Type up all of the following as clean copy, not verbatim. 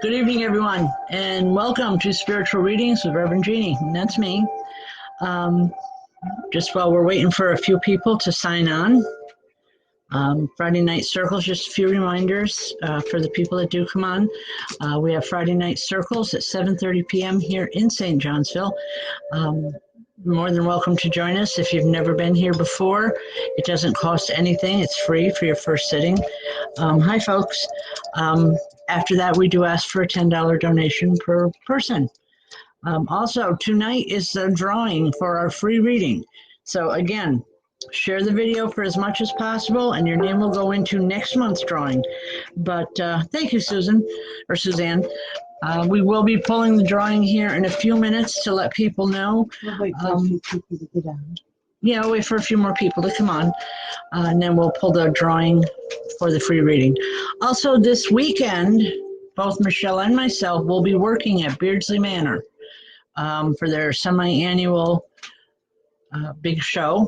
Good evening, everyone, and welcome to Spiritual Readings with Rev Jeanne. And that's me. Um, just while we're waiting for a few people to sign on, Friday night circles, just a few reminders for the people that do come on. We have Friday night circles at 7:30 p.m. here in St. Johnsville. More than welcome to join us if you've never been here before. It doesn't cost anything. It's free for your first sitting. Hi, folks. After that, we do ask for a $10 donation per person. Also, tonight is the drawing for our free reading. So again, share the video for as much as possible, and your name will go into next month's drawing. But thank you, Susan, or Suzanne. We will be pulling the drawing here in a few minutes to let people know. We'll wait for a few people to get on. Yeah, wait for a few more people to come on, and then we'll pull the drawing for the free reading. Also, this weekend, both Michelle and myself will be working at Beardsley Manor for their semi-annual big show.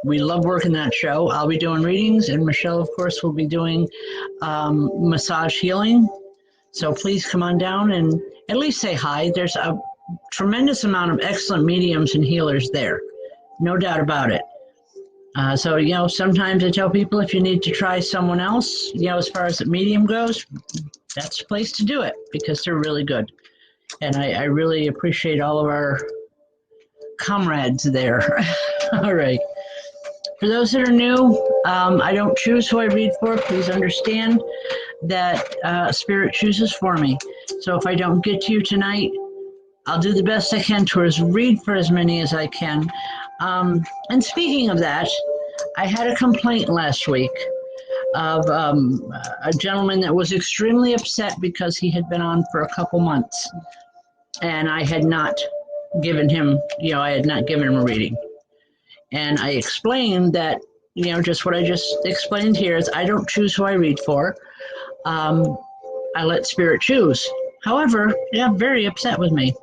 We love working that show. I'll be doing readings, and Michelle, of course, will be doing massage healing. So please come on down and at least say hi. There's a tremendous amount of excellent mediums and healers there. No doubt about it. So, sometimes I tell people if you need to try someone else, as far as the medium goes, that's the place to do it because they're really good. And I really appreciate all of our comrades there. All right. For those that are new, I don't choose who I read for. Please understand that Spirit chooses for me. So if I don't get to you tonight, I'll do the best I can to read for as many as I can. And speaking of that, I had a complaint last week of a gentleman that was extremely upset because he had been on for a couple months and I had not given him, a reading. And I explained that, just what I just explained here is I don't choose who I read for. I let Spirit choose. However, very upset with me.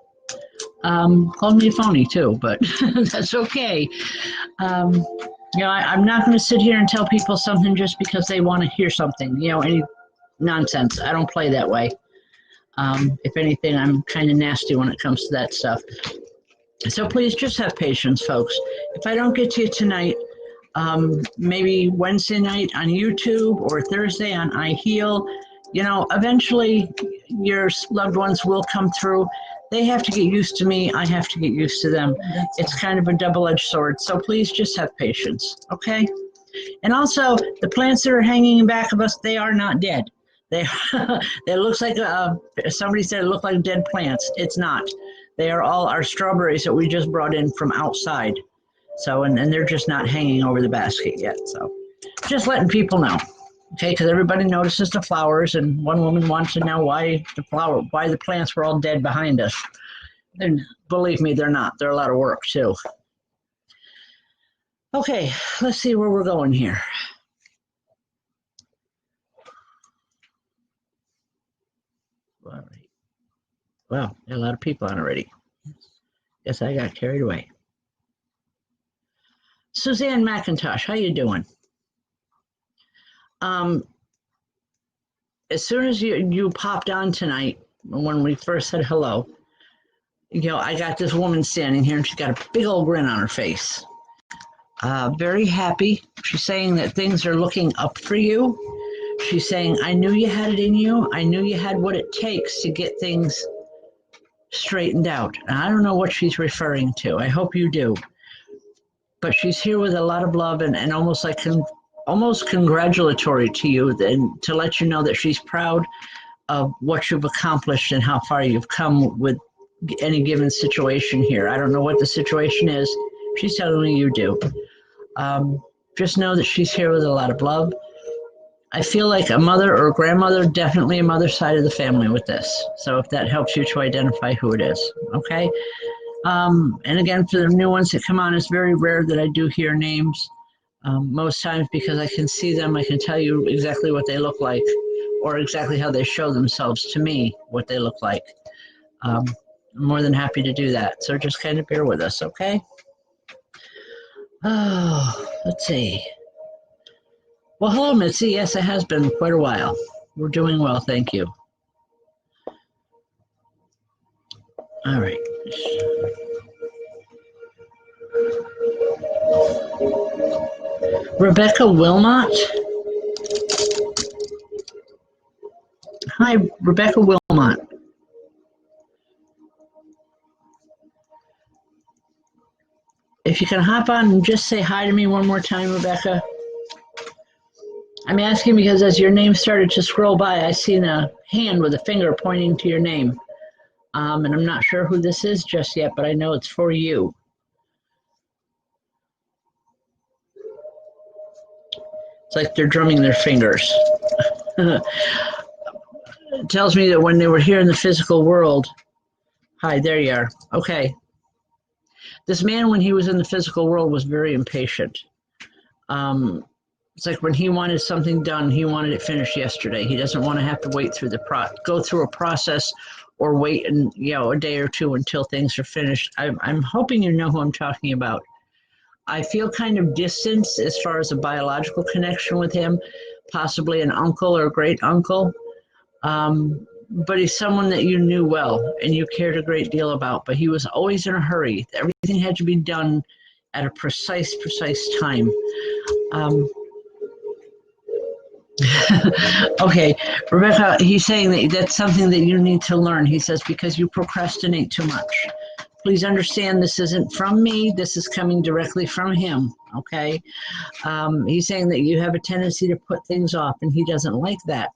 Called me a phony too, but that's okay. I'm not going to sit here and tell people something just because they want to hear something, any nonsense. I don't play that way. If anything, I'm kind of nasty when it comes to that stuff. So please just have patience, folks. If I don't get to you tonight, maybe Wednesday night on YouTube or Thursday on I Heal, eventually your loved ones will come through. They have to get used to me. I have to get used to them. It's kind of a double-edged sword. So please just have patience, okay? And also, the plants that are hanging in back of us, they are not dead. They it looks like somebody said it looked like dead plants. It's not. They are all our strawberries that we just brought in from outside. So, and they're just not hanging over the basket yet. So, just letting people know, okay? Because everybody notices the flowers, and one woman wants to know why the plants were all dead behind us. And believe me, they're not. They're a lot of work too. Okay, let's see where we're going here. All right. Wow, there are a lot of people on already. Guess I got carried away. Suzanne McIntosh, how you doing? As soon as you popped on tonight, when we first said hello, I got this woman standing here and she's got a big old grin on her face. Very happy. She's saying that things are looking up for you. She's saying, I knew you had it in you. I knew you had what it takes to get things straightened out. And I don't know what she's referring to. I hope you do. But she's here with a lot of love and almost like almost congratulatory to you and to let you know that she's proud of what you've accomplished and how far you've come with any given situation here. I don't know what the situation is. She's telling me you do. Just know that she's here with a lot of love. I feel like a mother or a grandmother, definitely a mother's side of the family with this. So if that helps you to identify who it is, okay? And again, for the new ones that come on, it's very rare that I do hear names. Most times because I can see them, I can tell you exactly what they look like or exactly how they show themselves to me, what they look like. I'm more than happy to do that. So just kind of bear with us, okay? Oh, let's see. Well, hello, Mitzi. Yes, it has been quite a while. We're doing well, thank you. All right. Rebecca Wilmot. Hi, Rebecca Wilmot. If you can hop on and just say hi to me one more time, Rebecca. I'm asking because as your name started to scroll by, I seen a hand with a finger pointing to your name. And I'm not sure who this is just yet, but I know it's for you. It's like they're drumming their fingers. It tells me that when they were here in the physical world, hi, there you are. Okay. This man, when he was in the physical world, was very impatient. It's like when he wanted something done, he wanted it finished yesterday. He doesn't want to have to wait through go through a process or wait and a day or two until things are finished. I'm hoping you know who I'm talking about. I feel kind of distance as far as a biological connection with him, possibly an uncle or great uncle. But he's someone that you knew well and you cared a great deal about, but he was always in a hurry. Everything had to be done at a precise time. Okay, Rebecca, he's saying that that's something that you need to learn. He says, because you procrastinate too much. Please understand this isn't from me. This is coming directly from him, okay? He's saying that you have a tendency to put things off, and he doesn't like that.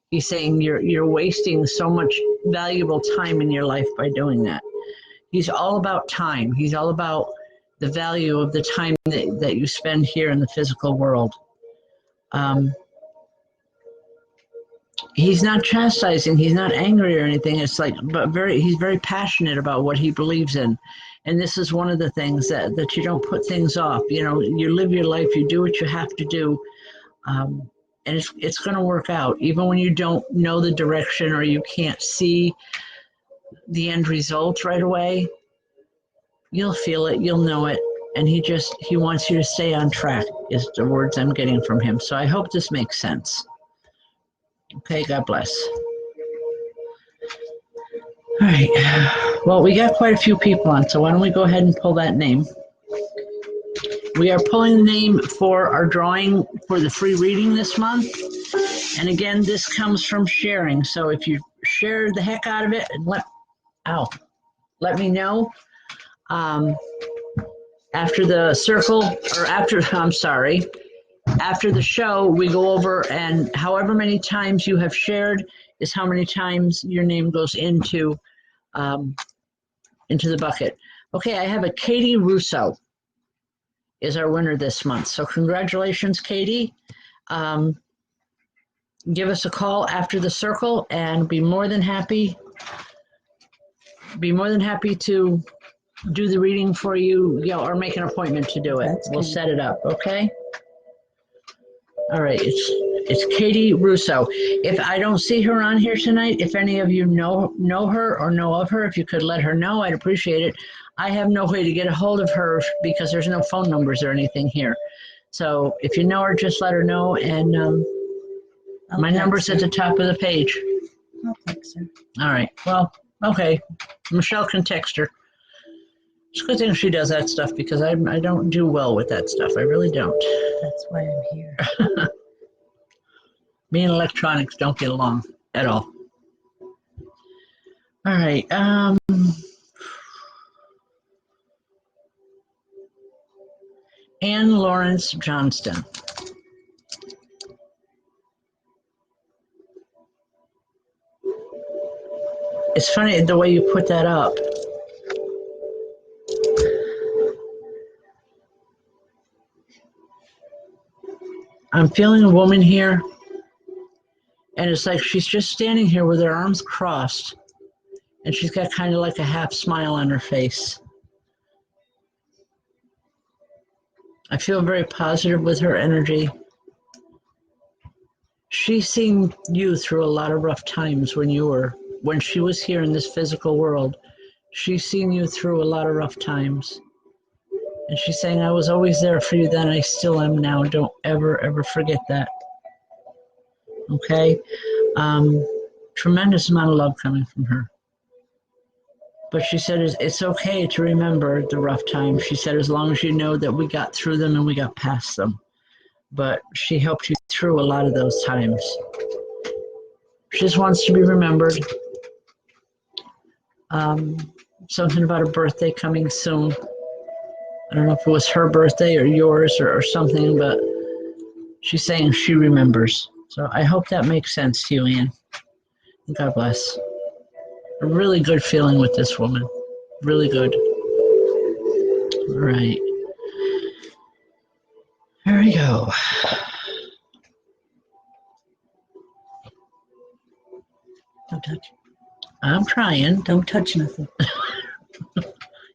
He's saying you're wasting so much valuable time in your life by doing that. He's all about time. He's all about the value of the time that you spend here in the physical world. He's not chastising, he's not angry or anything. It's like, but he's very passionate about what he believes in. And this is one of the things that you don't put things off. You live your life, you do what you have to do. And it's going to work out, even when you don't know the direction or you can't see the end result right away. You'll feel it, you'll know it. And he wants you to stay on track, is the words I'm getting from him. So I hope this makes sense. Okay, God bless. All right. Well, we got quite a few people on, so why don't we go ahead and pull that name. We are pulling the name for our drawing for the free reading this month. And again, this comes from sharing. So if you share the heck out of it and let me know. After the after the show, we go over, and however many times you have shared is how many times your name goes into the bucket. Okay, I have a Katie Russo is our winner this month. So congratulations, Katie. Give us a call after the circle and be more than happy to do the reading for you, or make an appointment to do it. We'll set it up, okay? All right, it's Katie Russo. If I don't see her on here tonight, if any of you know her or know of her, if you could let her know, I'd appreciate it. I have no way to get a hold of her because there's no phone numbers or anything here. So if you know her, just let her know. And my number's at the top of the page. I'll text her. All right. Well, okay. Michelle can text her. It's a good thing she does that stuff because I don't do well with that stuff. I really don't. That's why I'm here. Me and electronics don't get along at all. All right. Ann Lawrence Johnston. It's funny the way you put that up. I'm feeling a woman here, and it's like she's just standing here with her arms crossed, and she's got kind of like a half smile on her face. I feel very positive with her energy. She's seen you through a lot of rough times when she was here in this physical world. She's seen you through a lot of rough times. And she's saying, I was always there for you then, I still am now. Don't ever, ever forget that. Okay? Tremendous amount of love coming from her. But she said it's okay to remember the rough times. She said as long as you know that we got through them and we got past them. But she helped you through a lot of those times. She just wants to be remembered. Something about a birthday coming soon. I don't know if it was her birthday or yours or something, but she's saying she remembers. So I hope that makes sense to you, Anne. God bless. A really good feeling with this woman. Really good. All right. There we go. Don't touch. I'm trying. Don't touch nothing.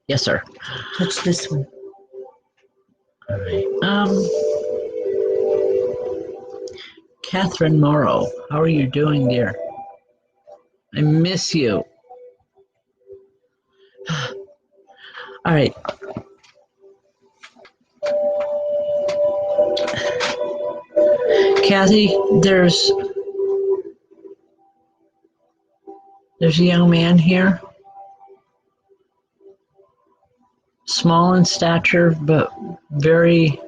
Yes, sir. Touch this one. All right. Catherine Morrow, how are you doing, dear? I miss you. All right. Kathy, there's a young man here, small in stature, but very,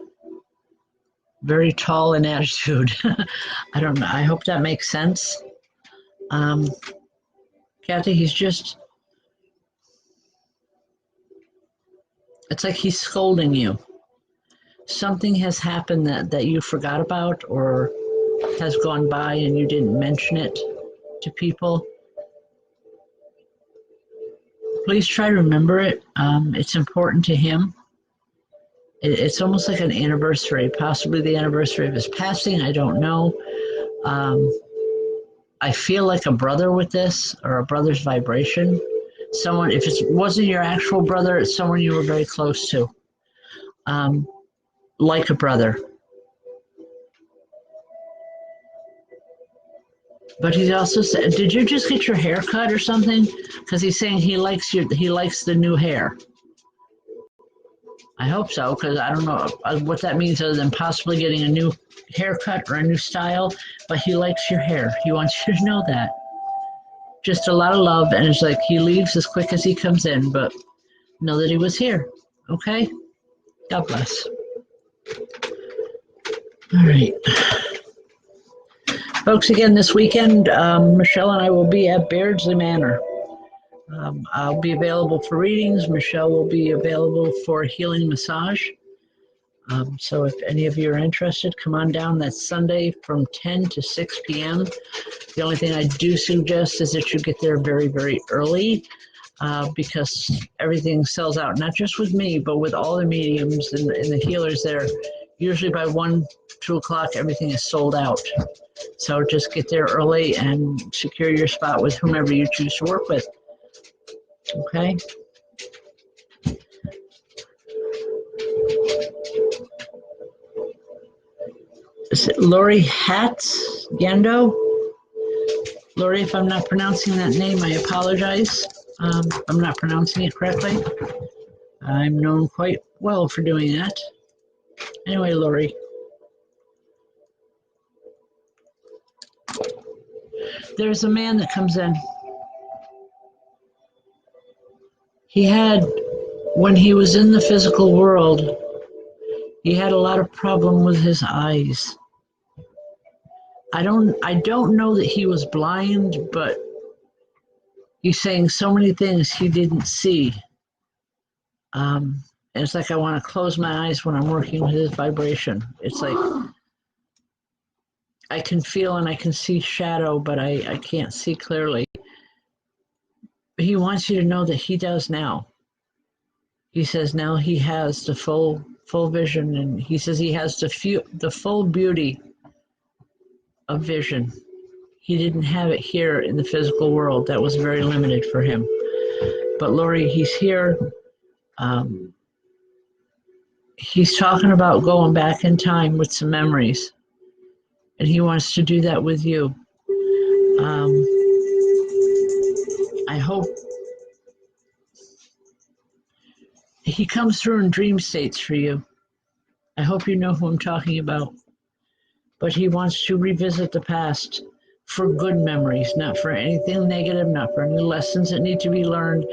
very tall in attitude. I don't know. I hope that makes sense. Kathy, it's like he's scolding you. Something has happened that you forgot about or has gone by and you didn't mention it to people. Please try to remember it. It's important to him. It's almost like an anniversary, possibly the anniversary of his passing. I don't know. I feel like a brother with this, or a brother's vibration. Someone, if it wasn't your actual brother, it's someone you were very close to, like a brother. But he's also said, did you just get your hair cut or something? Because he's saying he likes the new hair. I hope so, because I don't know what that means other than possibly getting a new haircut or a new style, but he likes your hair. He wants you to know that. Just a lot of love, and it's like he leaves as quick as he comes in, but know that he was here, okay? God bless. All right. Folks, again, this weekend, Michelle and I will be at Beardsley Manor. I'll be available for readings. Michelle will be available for healing massage. So if any of you are interested, come on down. That's Sunday from 10 to 6 p.m. The only thing I do suggest is that you get there very, very early because everything sells out, not just with me, but with all the mediums and the healers there. Usually by 1, 2 o'clock, everything is sold out. So just get there early and secure your spot with whomever you choose to work with. Okay? Is it Lori Hatz Yendo? Lori, if I'm not pronouncing that name, I apologize. I'm not pronouncing it correctly. I'm known quite well for doing that. Anyway, Lori. There's a man that comes in. When he was in the physical world, he had a lot of problem with his eyes. I don't know that he was blind, but he's saying so many things he didn't see. And it's like I want to close my eyes when I'm working with his vibration. It's like I can feel and I can see shadow, but I can't see clearly. He wants you to know that he does now. He says now he has the full vision, and he says he has the full beauty of vision. He didn't have it here in the physical world. That was very limited for him. But Lori, he's here. He's talking about going back in time with some memories, and he wants to do that with you. I hope he comes through in dream states for you. I hope you know who I'm talking about. But he wants to revisit the past for good memories, not for anything negative, not for any lessons that need to be learned,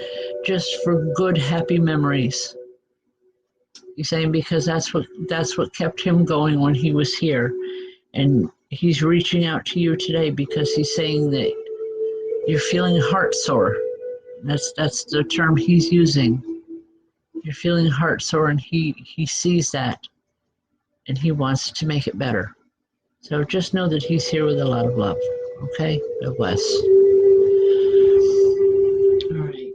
just for good, happy memories. He's saying because that's what kept him going when he was here. And he's reaching out to you today because he's saying that you're feeling heart sore. That's the term he's using. You're feeling heart sore, and he sees that, and he wants to make it better. So just know that he's here with a lot of love. Okay? God bless. All right.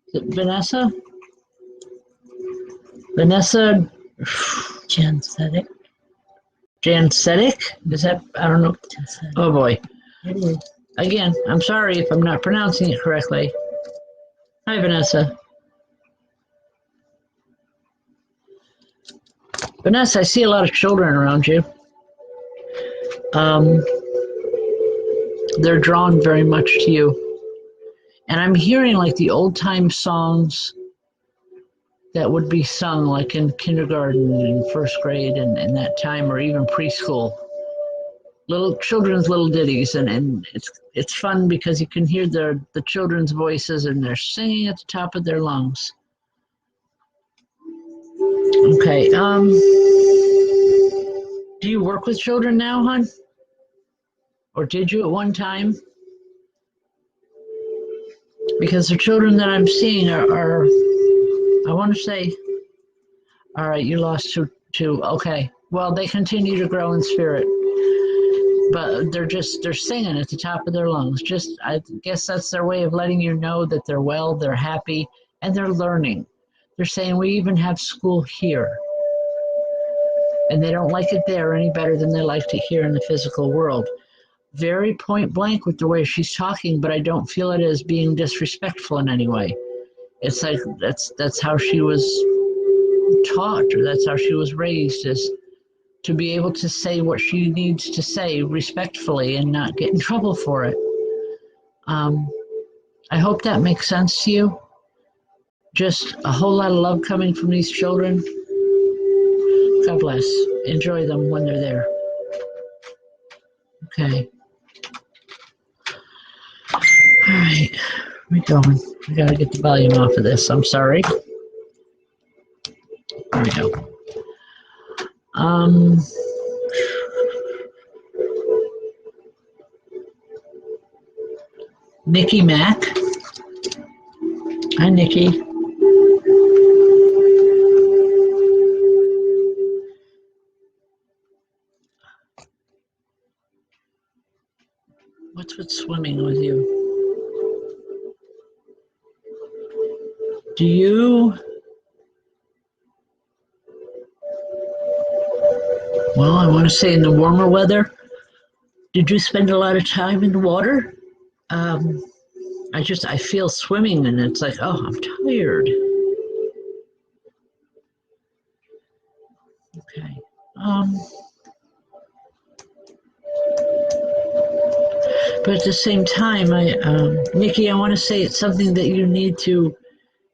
Is it Vanessa? Vanessa Jansetic. Jansetic? Is that, I don't know. Jansetic. Oh boy. It is. Again, I'm sorry if I'm not pronouncing it correctly. Hi, Vanessa. Vanessa, I see a lot of children around you. They're drawn very much to you. And I'm hearing like the old time songs that would be sung like in kindergarten and first grade and that time, or even preschool. Little children's little ditties, and it's fun because you can hear the children's voices and they're singing at the top of their lungs. Okay. Do you work with children now, hon? Or did you at one time? Because the children that I'm seeing are I want to say, all right, you lost two. Okay. Well, they continue to grow in spirit, but they're singing at the top of their lungs. Just, I guess that's their way of letting you know that they're well, they're happy, and they're learning. They're saying we even have school here. And they don't like it there any better than they like it here in the physical world. Very point blank with the way she's talking, but I don't feel it as being disrespectful in any way. It's like that's how she was taught, or that's how she was raised, is to be able to say what she needs to say respectfully and not get in trouble for it. I hope that makes sense to you. Just a whole lot of love coming from these children. God bless. Enjoy them when they're there. Okay. All right. Where we going? We got to get the volume off of this. I'm sorry. There we go. Nikki Mack. Hi, Nikki. What's with swimming with you? Do you? Well, I want to say in the warmer weather, did you spend a lot of time in the water? I feel swimming and it's like, oh, I'm tired. Okay. But at the same time, Nikki, I want to say it's something that you need to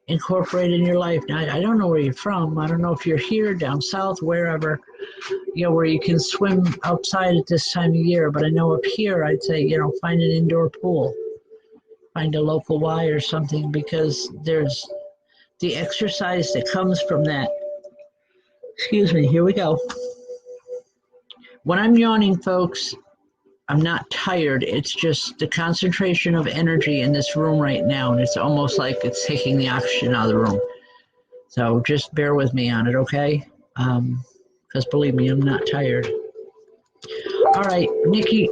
incorporate in your life. Now, I don't know where you're from. I don't know if you're here, down south, wherever, where you can swim outside at this time of year. But I know up here, I'd say, find an indoor pool. Find a local Y or something, because there's the exercise that comes from that. Excuse me, here we go. When I'm yawning, folks, I'm not tired. It's just the concentration of energy in this room right now, and it's almost like it's taking the oxygen out of the room. So just bear with me on it, okay? Because believe me, I'm not tired. All right, Nikki,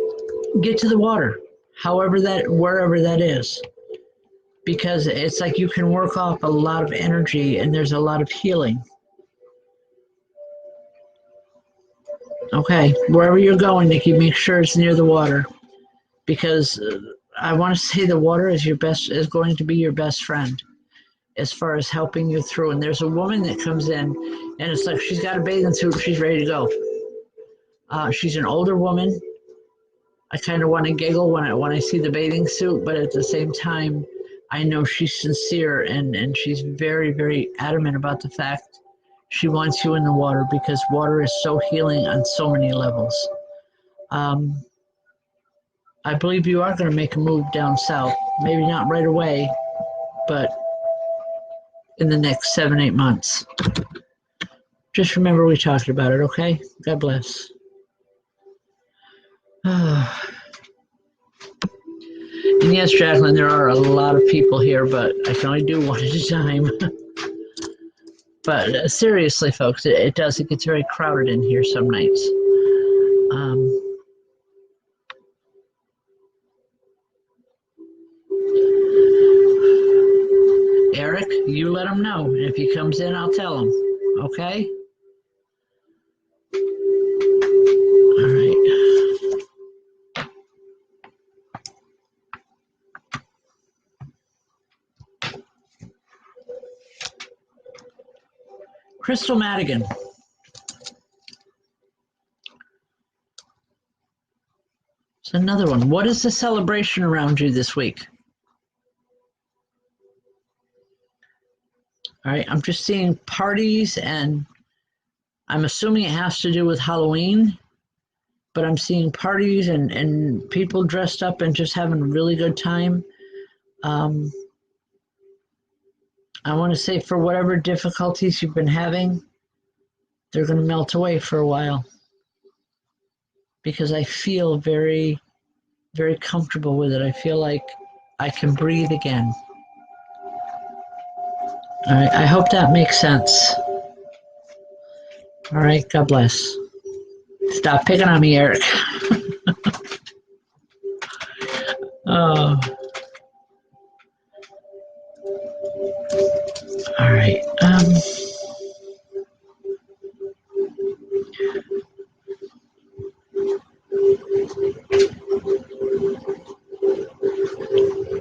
get to the water, wherever that is, because it's like you can work off a lot of energy, and there's a lot of healing. Okay, wherever you're going, Nikki, make sure it's near the water, because I want to say the water is going to be your best friend as far as helping you through. And there's a woman that comes in, and it's like she's got a bathing suit, she's ready to go. She's an older woman. I kind of want to giggle when I see the bathing suit, but at the same time, I know she's sincere, and she's very, very adamant about the fact She wants you in the water because water is so healing on so many levels. I believe you are going to make a move down south. Maybe not right away, but in the next 7-8 months. Just remember we talked about it, okay? God bless. And yes, Jacqueline, there are a lot of people here, but I can only do one at a time. But seriously, folks, it does. It gets very crowded in here some nights. Eric, you let him know. If he comes in, I'll tell him. Okay? All right. Crystal Madigan. It's another one. What is the celebration around you this week? All right, I'm just seeing parties, and I'm assuming it has to do with Halloween, but I'm seeing parties and people dressed up and just having a really good time. I want to say for whatever difficulties you've been having, they're going to melt away for a while because I feel very, very comfortable with it. I feel like I can breathe again. All right, I hope that makes sense. All right, God bless. Stop picking on me, Eric. Oh. All right.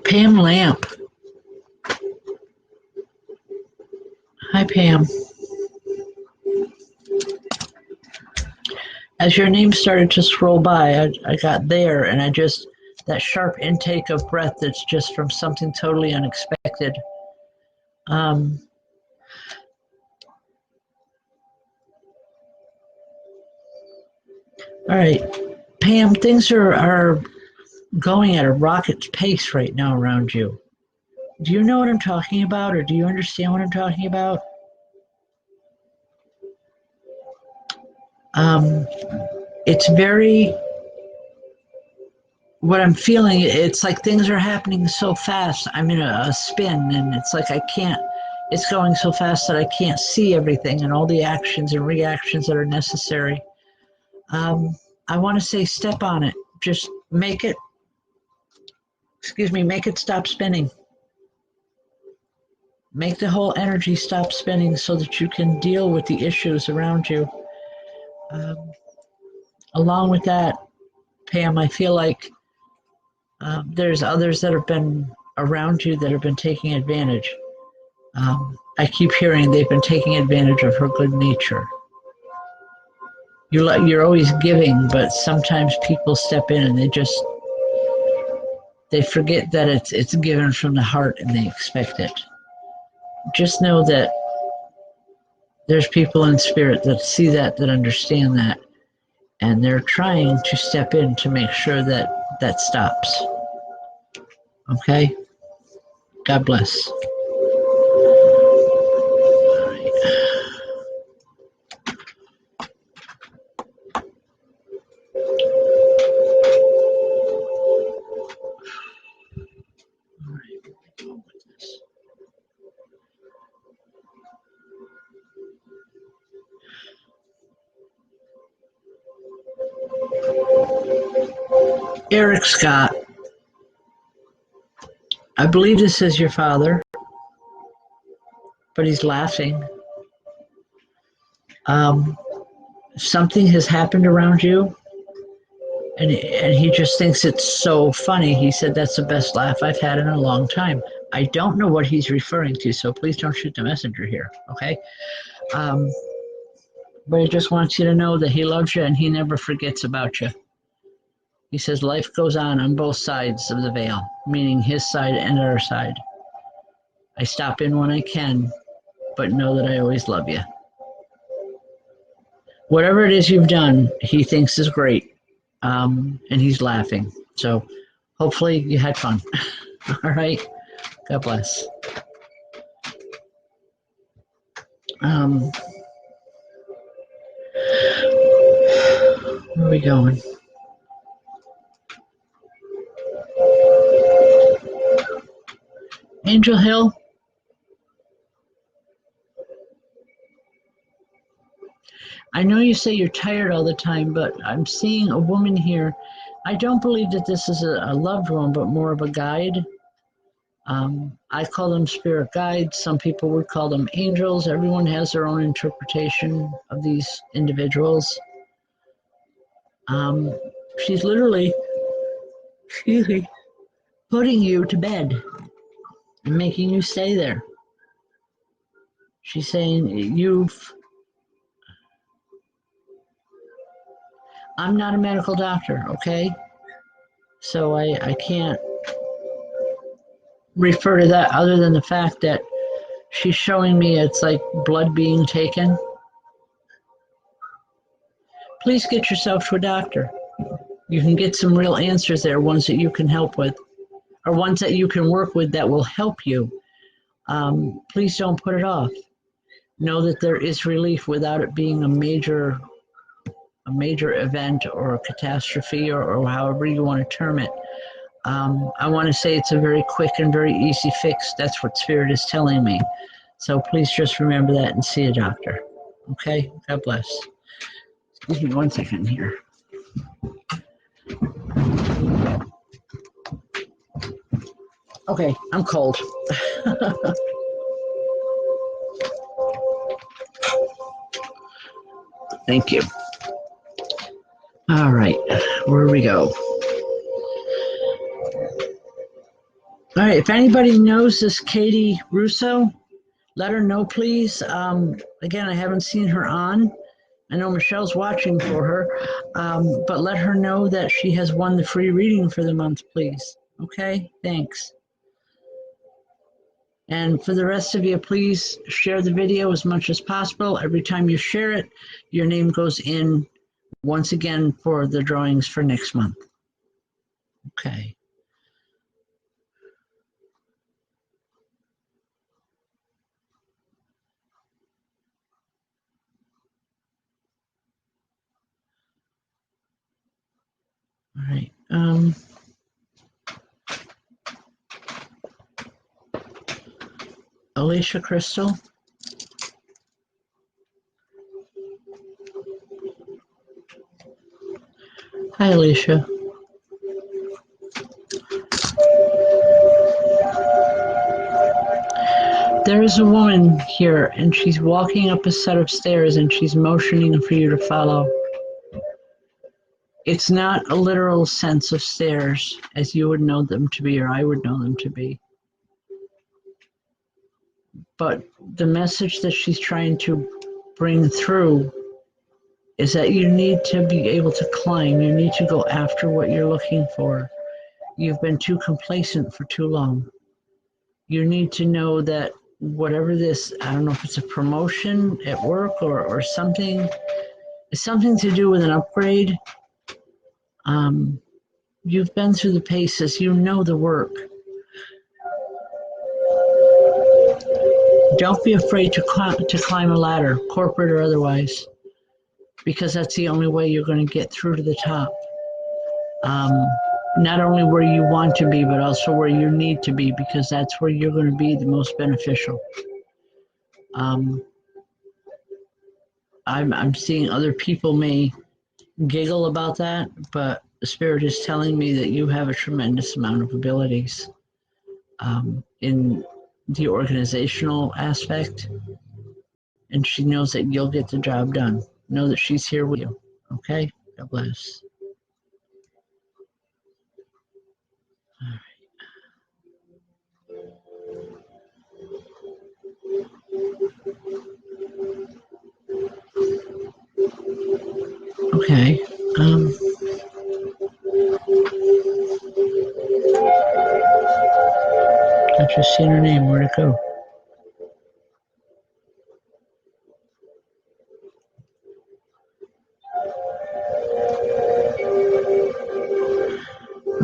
Pam Lamp. Hi, Pam. As your name started to scroll by, I got there, and that sharp intake of breath that's just from something totally unexpected. All right, Pam, things are going at a rocket pace right now around you. Do you know what I'm talking about, or do you understand what I'm talking about? It's very, what I'm feeling, it's like things are happening so fast. I'm in a spin, and it's like it's going so fast that I can't see everything and all the actions and reactions that are necessary. I want to say step on it. Just make it stop spinning. Make the whole energy stop spinning so that you can deal with the issues around you. Along with that, Pam, I feel like there's others that have been around you that have been taking advantage. I keep hearing they've been taking advantage of her good nature. You're always giving, but sometimes people step in and they forget that it's given from the heart and they expect it. Just know that there's people in spirit that see that understand that, and they're trying to step in to make sure that stops. Okay? God bless. Eric Scott, I believe this is your father, but he's laughing. Something has happened around you, and he just thinks it's so funny. He said, that's the best laugh I've had in a long time. I don't know what he's referring to, so please don't shoot the messenger here, okay? But he just wants you to know that he loves you and he never forgets about you. He says life goes on both sides of the veil, meaning his side and our side. I stop in when I can, but know that I always love you. whatever it is you've done, he thinks is great, and he's laughing. So hopefully you had fun. All right. God bless. Where are we going? Angel Hill? I know you say you're tired all the time, but I'm seeing a woman here. I don't believe that this is a loved one, but more of a guide. I call them spirit guides. Some people would call them angels. Everyone has their own interpretation of these individuals. She's literally, excuse me, putting you to bed and making you stay there. She's saying, I'm not a medical doctor, okay? So I can't refer to that other than the fact that she's showing me it's like blood being taken. Please get yourself to a doctor. You can get some real answers there, ones that you can help with, or ones that you can work with that will help you. Please don't put it off. Know that there is relief without it being a major event or a catastrophe or however you want to term it. I want to say it's a very quick and very easy fix. That's what Spirit is telling me. So please just remember that and see a doctor. Okay? God bless. Excuse me 1 second here. Okay, I'm cold. Thank you. All right, where do we go? All right, if anybody knows this Katie Russo, let her know, please. Again, I haven't seen her on. I know Michelle's watching for her, but let her know that she has won the free reading for the month, please. Okay, thanks. And for the rest of you, please share the video as much as possible. Every time you share it, your name goes in once again for the drawings for next month. Okay. All right. Alicia Crystal. Hi, Alicia. There is a woman here, and she's walking up a set of stairs, and she's motioning for you to follow. It's not a literal sense of stairs, as you would know them to be, or I would know them to be. But the message that she's trying to bring through is that you need to be able to climb. You need to go after what you're looking for. You've been too complacent for too long. You need to know that whatever this, I don't know if it's a promotion at work or something, it's something to do with an upgrade. You've been through the paces, you know the work. Don't be afraid to climb a ladder, corporate or otherwise, because that's the only way you're going to get through to the top. Not only where you want to be, but also where you need to be, because that's where you're going to be the most beneficial. I'm seeing other people may giggle about that, but the Spirit is telling me that you have a tremendous amount of abilities in the organizational aspect, and she knows that you'll get the job done. Know that she's here with you. Okay? God bless. Okay. I've just seen her name. Where'd it go?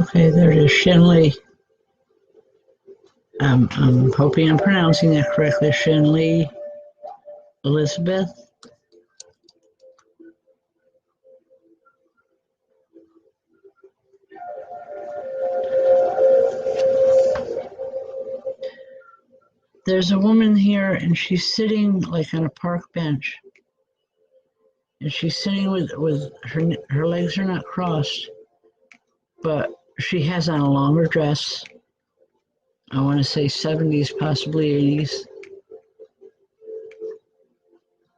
Okay, there it is, Shinley. I'm hoping I'm pronouncing that correctly. Shinley Elizabeth. There's a woman here, and she's sitting like on a park bench, and she's sitting with her legs are not crossed, but she has on a longer dress. I want to say 70s, possibly 80s,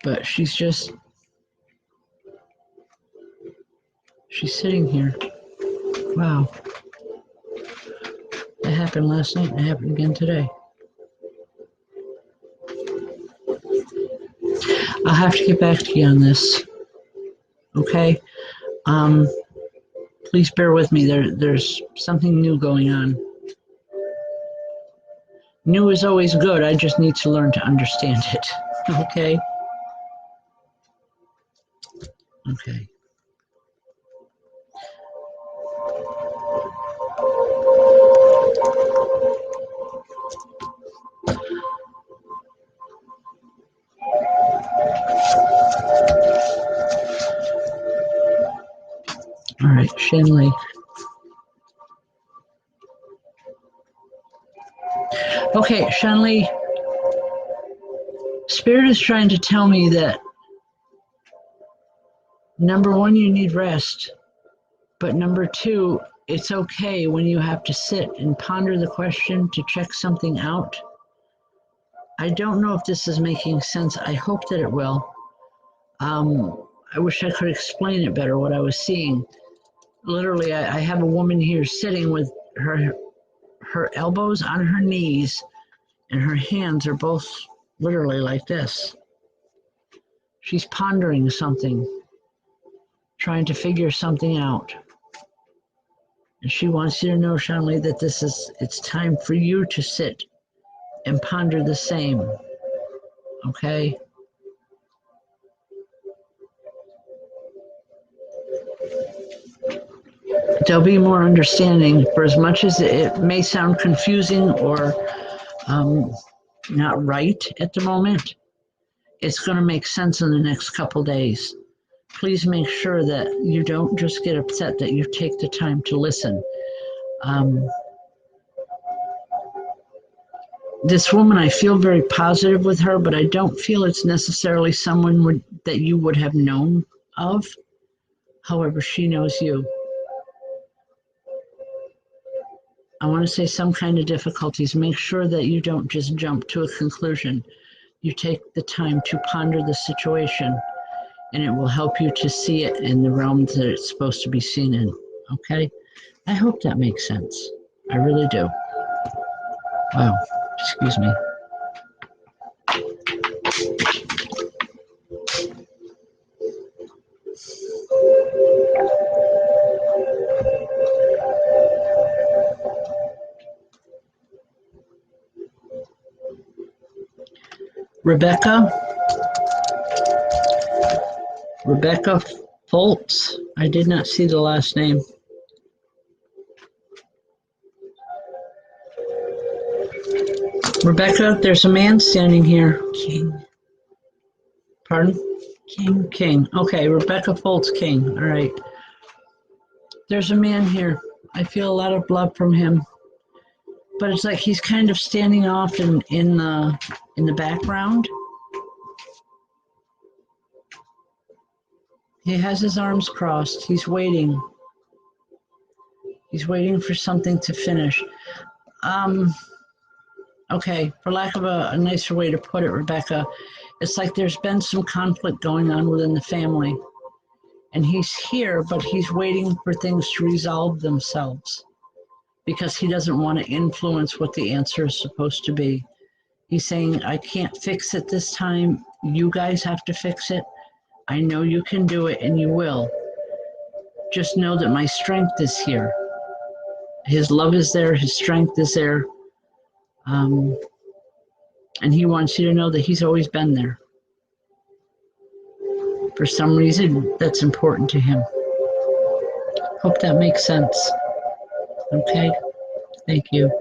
but she's sitting here. Wow, that happened last night, and it happened again today. I'll have to get back to you on this. Okay. Please bear with me. There's something new going on. New is always good. I just need to learn to understand it. Okay. Okay. All right, Shinley. Okay, Shanley, Spirit is trying to tell me that number one, you need rest, but number two, it's okay when you have to sit and ponder the question to check something out. I don't know if this is making sense. I hope that it will. I wish I could explain it better, what I was seeing. Literally, I have a woman here sitting with her elbows on her knees, and her hands are both literally like this. She's pondering something, trying to figure something out. And she wants you to know, Shanley, that it's time for you to sit and ponder the same. Okay? There'll be more understanding. For as much as it may sound confusing or not right at the moment, it's going to make sense in the next couple days. Please make sure that you don't just get upset, that you take the time to listen. This woman, I feel very positive with her, but I don't feel it's necessarily someone that you would have known of. However, she knows you. I want to say some kind of difficulties. Make sure that you don't just jump to a conclusion. You take the time to ponder the situation, and it will help you to see it in the realm that it's supposed to be seen in. Okay? I hope that makes sense. I really do. Wow. Excuse me. Rebecca Foltz. I did not see the last name. Rebecca, there's a man standing here. King. Pardon? King. King. Okay, Rebecca Foltz King. All right. There's a man here. I feel a lot of love from him. But it's like he's kind of standing off in the background. He has his arms crossed. He's waiting. He's waiting for something to finish. Okay, for lack of a nicer way to put it, Rebecca, it's like there's been some conflict going on within the family. And he's here, but he's waiting for things to resolve themselves because he doesn't want to influence what the answer is supposed to be. He's saying, I can't fix it this time. You guys have to fix it. I know you can do it, and you will. Just know that my strength is here. His love is there. His strength is there. And he wants you to know that he's always been there. For some reason, that's important to him. Hope that makes sense. Okay, thank you.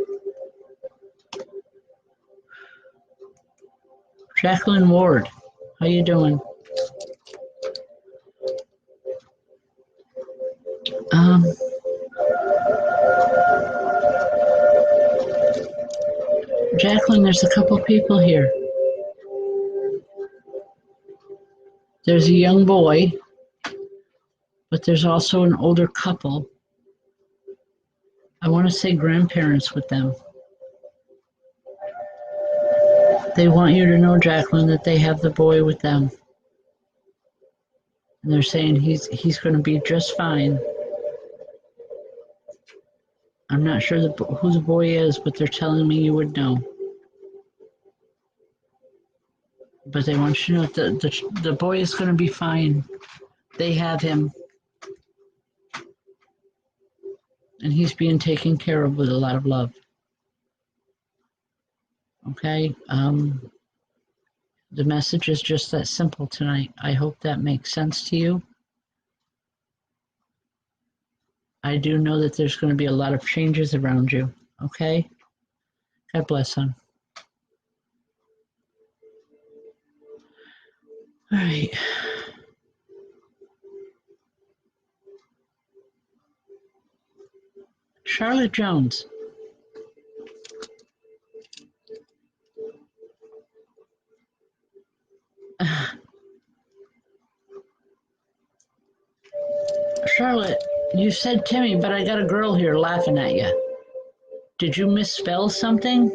Jacqueline Ward, how you doing? Um, Jacqueline, there's a couple people here. There's a young boy, but there's also an older couple. I want to say grandparents with them. They want you to know, Jacqueline, that they have the boy with them. And they're saying he's going to be just fine. I'm not sure who the boy is, but they're telling me you would know. But they want you to know that the boy is going to be fine. They have him. And he's being taken care of with a lot of love. Okay? The message is just that simple tonight. I hope that makes sense to you. I do know that there's going to be a lot of changes around you. Okay? God bless, son. All right. Charlotte Jones. Charlotte, you said Timmy, but I got a girl here laughing at you. Did you misspell something?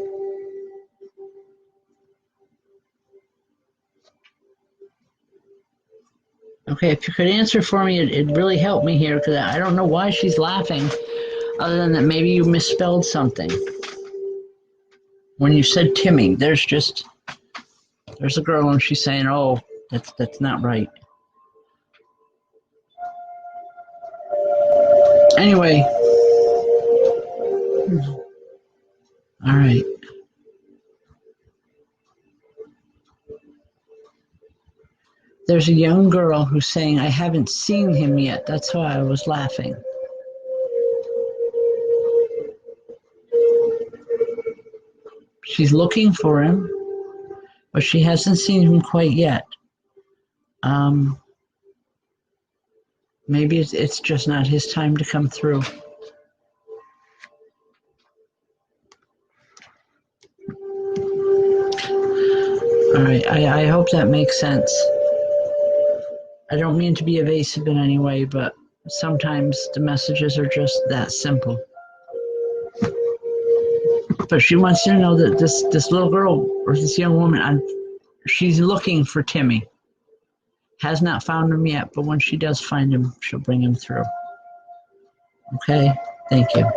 Okay, if you could answer for me, it'd really help me here because I don't know why she's laughing other than that maybe you misspelled something. When you said Timmy, there's a girl and she's saying, oh, that's not right. Anyway. All right. There's a young girl who's saying, I haven't seen him yet. That's why I was laughing. She's looking for him, but she hasn't seen him quite yet. Maybe it's just not his time to come through. All right, I hope that makes sense. I don't mean to be evasive in any way, but sometimes the messages are just that simple. But she wants you to know that this little girl or this young woman, she's looking for Timmy. Has not found him yet, but when she does find him, she'll bring him through. Okay? Thank you.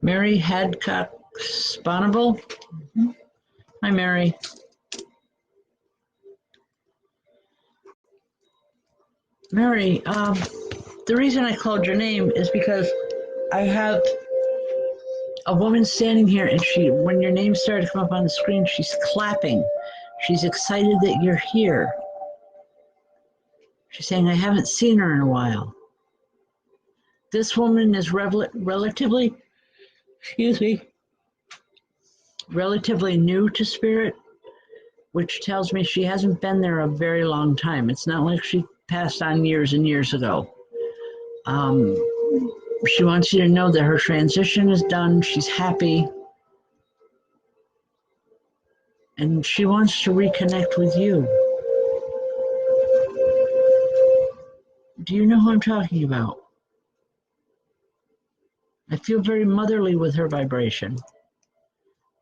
Mary Hadcock Sponable. Hi, Mary. Mary, the reason I called your name is because I have a woman standing here, and when your name started to come up on the screen, she's clapping. She's excited that you're here. She's saying, I haven't seen her in a while. This woman is relatively new to spirit, which tells me she hasn't been there a very long time. It's not like she passed on years and years ago. She wants you to know that her transition is done. She's happy. And she wants to reconnect with you. Do you know who I'm talking about? I feel very motherly with her vibration.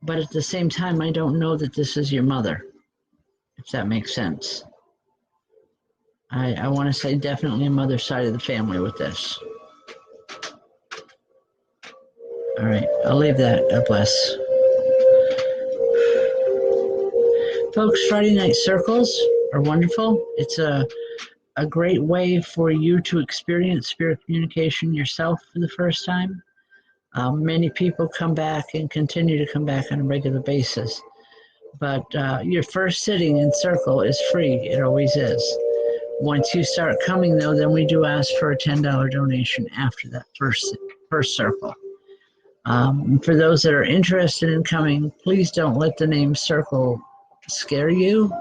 But at the same time, I don't know that this is your mother, if that makes sense. I want to say definitely a mother side of the family with this. All right, I'll leave that. God bless. Folks, Friday night circles are wonderful. It's a great way for you to experience spirit communication yourself for the first time. Many people come back and continue to come back on a regular basis. But your first sitting in circle is free. It always is. Once you start coming, though, then we do ask for a $10 donation after that first circle. For those that are interested in coming, please don't let the name circle scare you.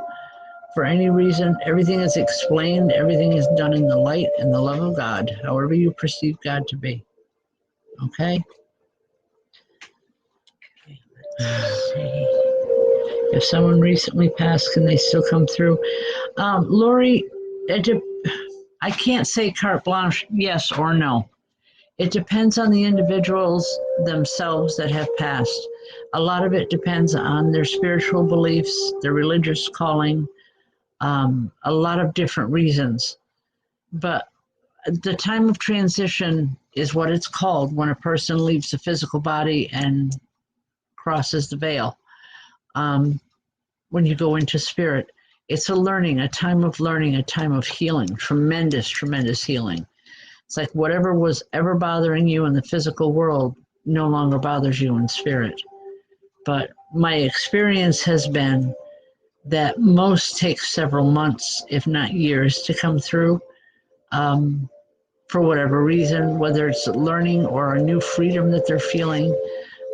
For any reason, everything is explained, everything is done in the light and the love of God, however you perceive God to be. Okay? Let's see. If someone recently passed, can they still come through? Lori, I can't say carte blanche, yes or no. It depends on the individuals themselves that have passed. A lot of it depends on their spiritual beliefs, their religious calling, a lot of different reasons. But the time of transition is what it's called when a person leaves the physical body and crosses the veil. When you go into spirit, it's a time of learning, a time of healing, tremendous, tremendous healing. It's like whatever was ever bothering you in the physical world no longer bothers you in spirit. But my experience has been that most take several months, if not years, to come through for whatever reason, whether it's learning or a new freedom that they're feeling,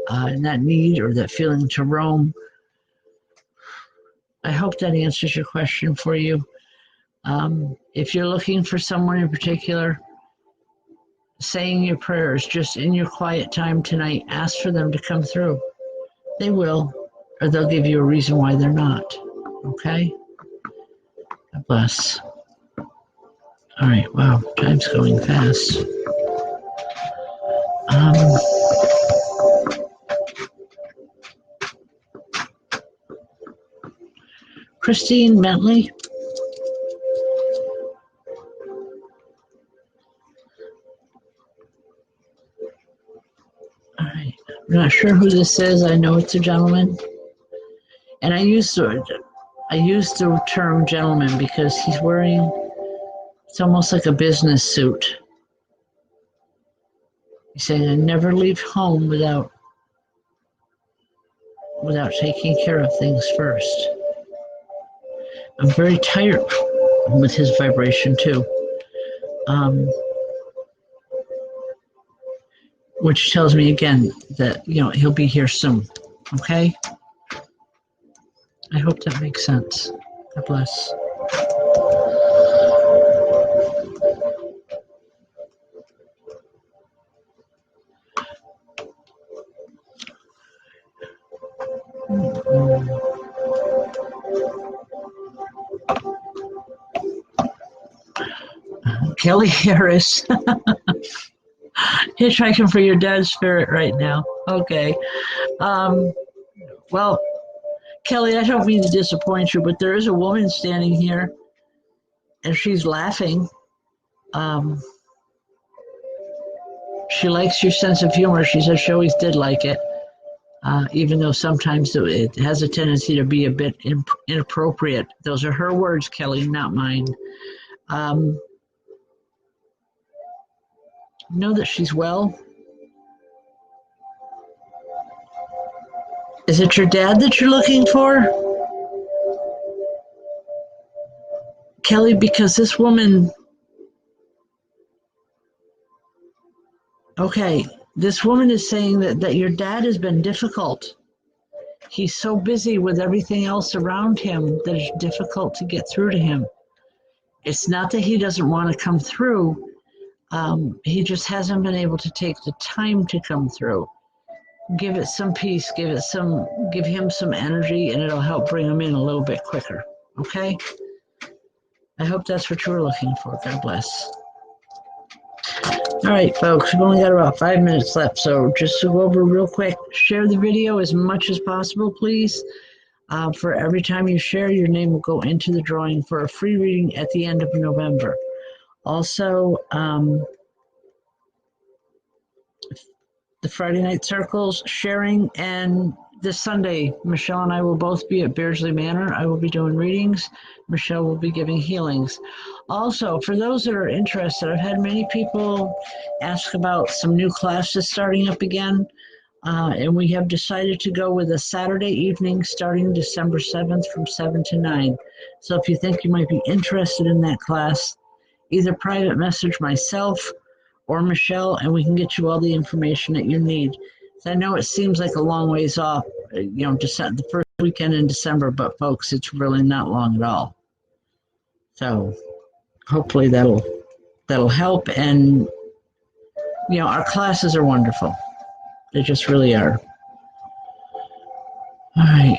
and that need or that feeling to roam. I hope that answers your question for you. If you're looking for someone in particular, saying your prayers just in your quiet time tonight, ask for them to come through. They will, or they'll give you a reason why they're not. Okay? God bless. All right, wow, time's going fast. Christine Bentley. All right, I'm not sure who this is. I know it's a gentleman. And I use the term gentleman because he's wearing, it's almost like a business suit. He's saying, I never leave home without taking care of things first. I'm very tired with his vibration too, which tells me again that he'll be here soon. Okay, I hope that makes sense. God bless. Kelly Harris. Hitchhiking for your dad's spirit right now. Okay. Well, Kelly, I don't mean to disappoint you, but there is a woman standing here and she's laughing. She likes your sense of humor. She says she always did like it, even though sometimes it has a tendency to be a bit inappropriate. Those are her words, Kelly, not mine. Know that she's well. Is it your dad that you're looking for? Kelly, because this woman, okay, this woman is saying that your dad has been difficult. He's so busy with everything else around him that it's difficult to get through to him. It's not that he doesn't want to come through. He just hasn't been able to take the time to come through. Give it some peace, give him some energy, and it'll help bring him in a little bit quicker. Okay? I hope that's what you were looking for. God bless. All right, folks, we've only got about 5 minutes left, so just to go over real quick, share the video as much as possible, please. For every time you share, your name will go into the drawing for a free reading at the end of November. Also, the Friday night circles, sharing and this Sunday, Michelle and I will both be at Beardsley Manor. I will be doing readings. Michelle will be giving healings. Also, for those that are interested, I've had many people ask about some new classes starting up again. And we have decided to go with a Saturday evening starting December 7th from 7 to 9. So if you think you might be interested in that class, either private message myself or Michelle, and we can get you all the information that you need. So I know it seems like a long ways off, the first weekend in December, but folks, it's really not long at all. So hopefully that'll help. And our classes are wonderful. They just really are. All right.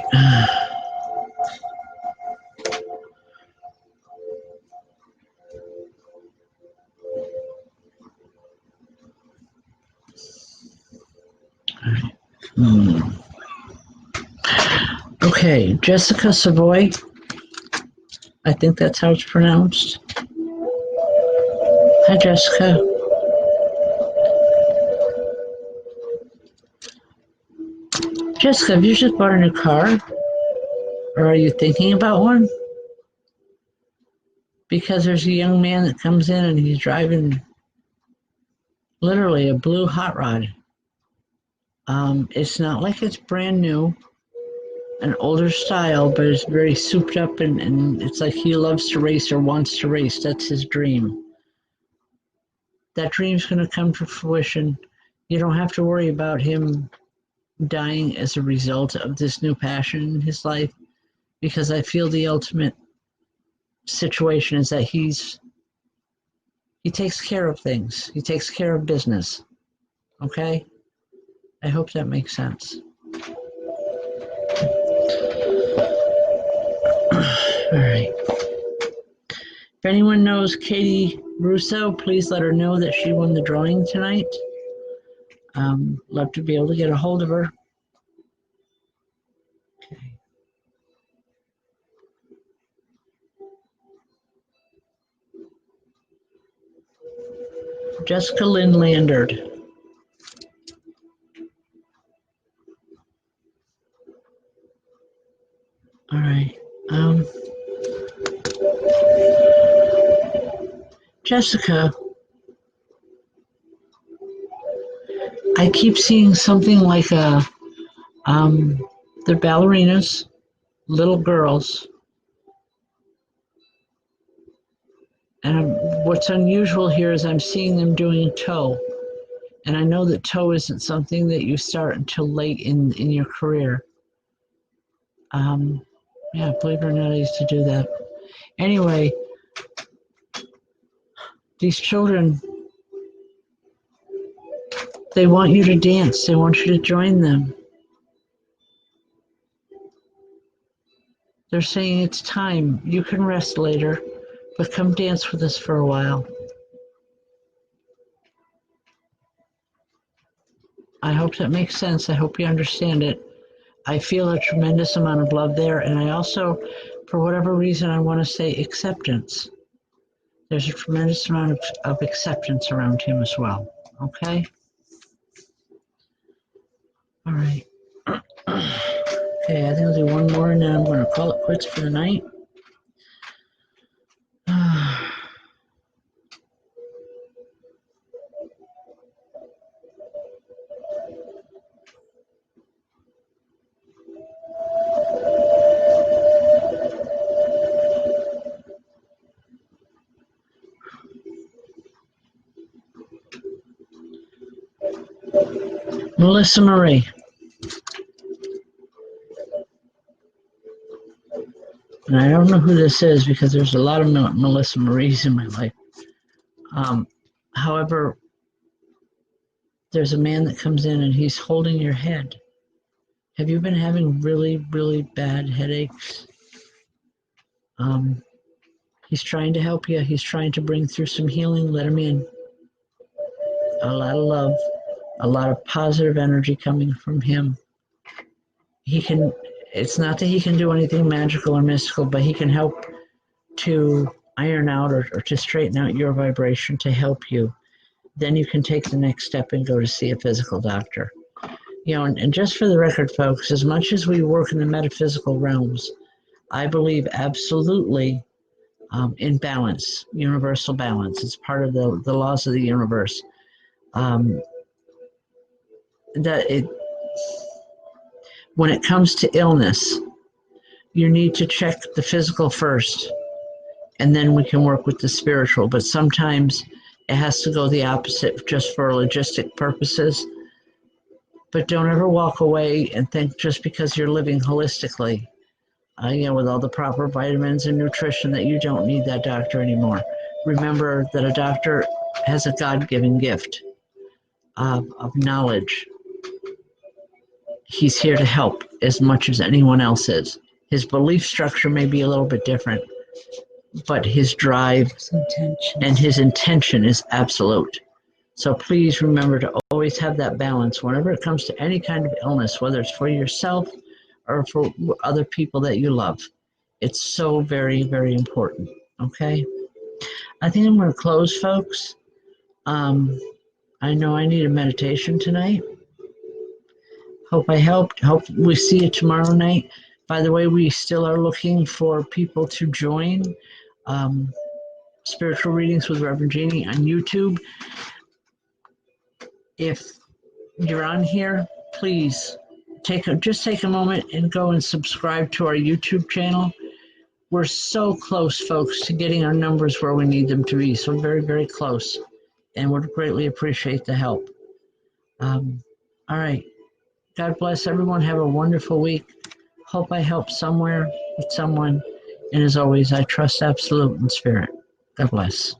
Okay, Jessica Savoy. I think that's how it's pronounced. Hi, Jessica. Jessica, have you just bought a new car? Or are you thinking about one? Because there's a young man that comes in and he's driving literally a blue hot rod. It's not like it's brand new, an older style, but it's very souped up and it's like he loves to race or wants to race. That's his dream. That dream's going to come to fruition. You don't have to worry about him dying as a result of this new passion in his life, because I feel the ultimate situation is that he takes care of things. He takes care of business. Okay? I hope that makes sense. All right. If anyone knows Katie Russo, please let her know that she won the drawing tonight. Love to be able to get a hold of her. Okay. Jessica Lynn Landard. All right. Jessica, I keep seeing something like they're ballerinas, little girls. And what's unusual here is I'm seeing them doing toe. And I know that toe isn't something that you start until late in your career. Yeah, believe it or not, I used to do that. Anyway, these children, they want you to dance. They want you to join them. They're saying it's time. You can rest later, but come dance with us for a while. I hope that makes sense. I hope you understand it. I feel a tremendous amount of love there, and I also, for whatever reason, I want to say acceptance. There's a tremendous amount of acceptance around him as well. Okay? All right. Okay, I think I'll do one more, and then I'm going to call it quits for the night. Melissa Marie. And I don't know who this is because there's a lot of Melissa Maries in my life. However, there's a man that comes in and he's holding your head. Have you been having really, really bad headaches? He's trying to help you. He's trying to bring through some healing. Let him in. A lot of love, a lot of positive energy coming from him. It's not that he can do anything magical or mystical, but he can help to iron out or to straighten out your vibration to help you. Then you can take the next step and go to see a physical doctor. And just for the record, folks, as much as we work in the metaphysical realms, I believe absolutely in balance, universal balance. It's part of the laws of the universe. Um, that it, when it comes to illness, you need to check the physical first, and then we can work with the spiritual. But sometimes it has to go the opposite just for logistic purposes. But don't ever walk away and think just because you're living holistically, with all the proper vitamins and nutrition, that you don't need that doctor anymore. Remember that a doctor has a God-given gift of knowledge. He's here to help as much as anyone else is. His belief structure may be a little bit different, but his drive and his intention is absolute. So please remember to always have that balance whenever it comes to any kind of illness, whether it's for yourself or for other people that you love. It's so very, very important. Okay? I think I'm going to close, folks. I know I need a meditation tonight. Hope I helped. Hope we see you tomorrow night. By the way, we still are looking for people to join spiritual readings with Rev Jeanne on YouTube. If you're on here, please just take a moment and go and subscribe to our YouTube channel. We're so close, folks, to getting our numbers where we need them to be. So very, very close, and would greatly appreciate the help. All right. God bless everyone. Have a wonderful week. Hope I help somewhere with someone. And as always, I trust absolute in spirit. God bless.